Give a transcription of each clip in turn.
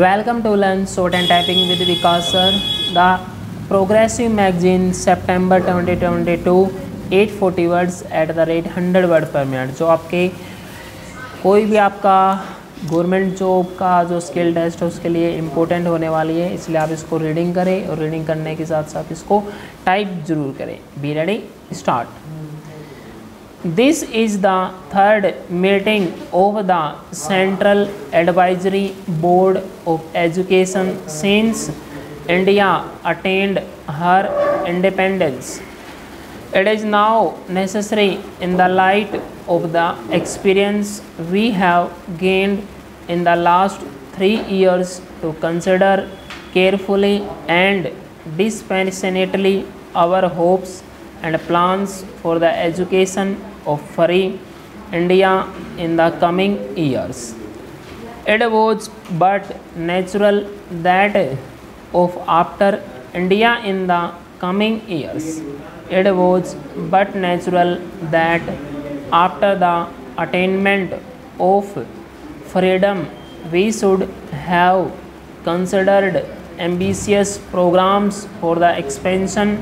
Welcome to Learn Short and Typing with Vikas sir. The Progressive Magazine September 2022 840 words at the rate 100 word पर minute. जो आपके कोई भी आपका government job का जो स्किल टेस्ट है उसके लिए इम्पोर्टेंट होने वाली है, इसलिए आप इसको रीडिंग करें और रीडिंग करने के साथ साथ इसको टाइप जरूर करें। Be ready, start. This is the third meeting of the Central Advisory Board of Education since India attained her independence. It is now necessary, in the light of the experience we have gained in the last 3 years, to consider carefully and dispassionately our hopes and plans for the education of free India in the coming years. It was but natural that of after India in the coming years, it was but natural that after the attainment of freedom we should have considered ambitious programs for the expansion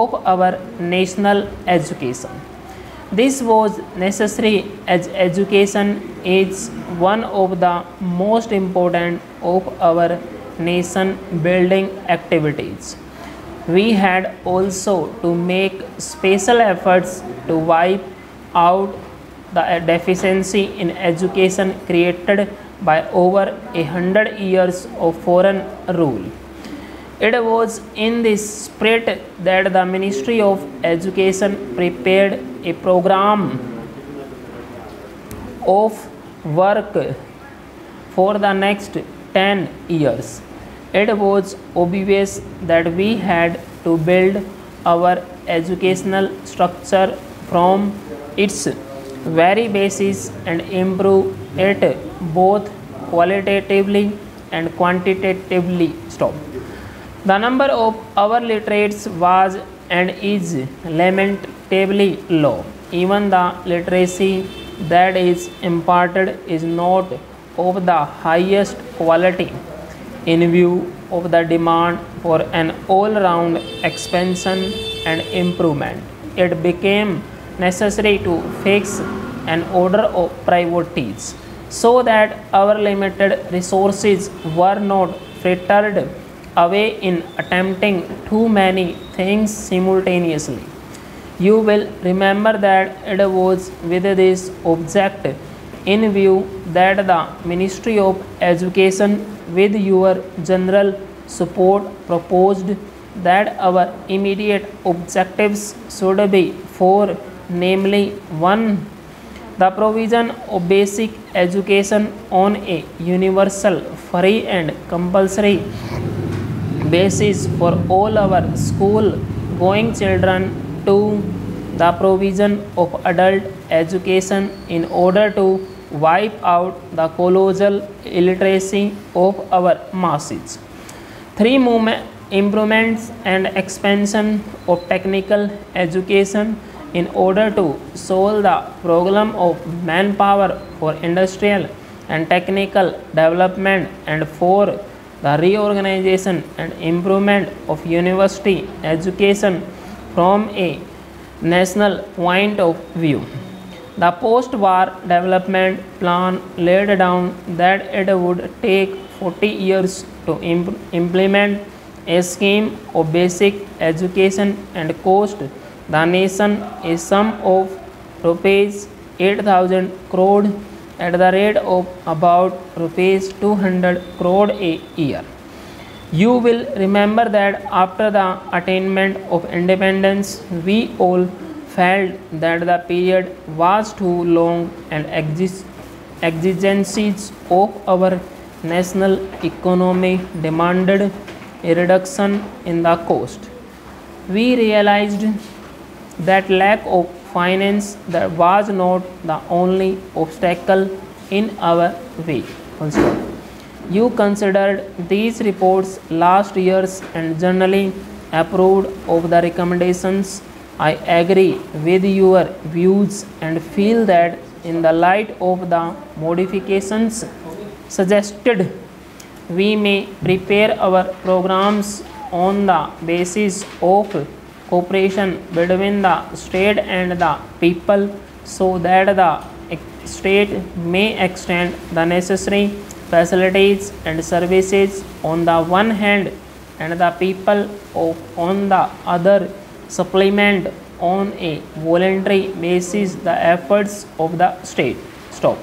of our national education. This was necessary as education is one of the most important of our nation building activities. We had also to make special efforts to wipe out the deficiency in education created by over 100 years of foreign rule. It was in this spirit that the Ministry of Education prepared a program of work for the next 10 years. It was obvious that we had to build our educational structure from its very basis and improve it both qualitatively and quantitatively. The number of our literates was and is lamentably low. Even the literacy that is imparted is not of the highest quality. In view of the demand for an all-round expansion and improvement, it became necessary to fix an order of priorities so that our limited resources were not frittered away in attempting too many things simultaneously. You will remember that it was with this object in view that the Ministry of Education, with your general support, proposed that our immediate objectives should be four, namely: 1. The provision of basic education on a universal, free and compulsory basis for all our school going children. 2. The provision of adult education in order to wipe out the colossal illiteracy of our masses. 3. Improvements and expansion of technical education in order to solve the problem of manpower for industrial and technical development. And 4. The reorganization and improvement of university education from a national point of view. The post-war development plan laid down that it would take 40 years to implement a scheme of basic education and cost the nation a sum of rupees 8,000 crore at the rate of about rupees 200 crore a year. You will remember that after the attainment of independence, we all felt that the period was too long and exigencies of our national economy demanded a reduction in the cost. We realized that lack of finance that was not the only obstacle in our way. You considered these reports last year's and generally approved of the recommendations. I agree with your views and feel that in the light of the modifications suggested We may prepare our programs on the basis of cooperation between the state and the people, so that the state may extend the necessary facilities and services on the one hand, and the people on the other supplement on a voluntary basis the efforts of the state. Stop.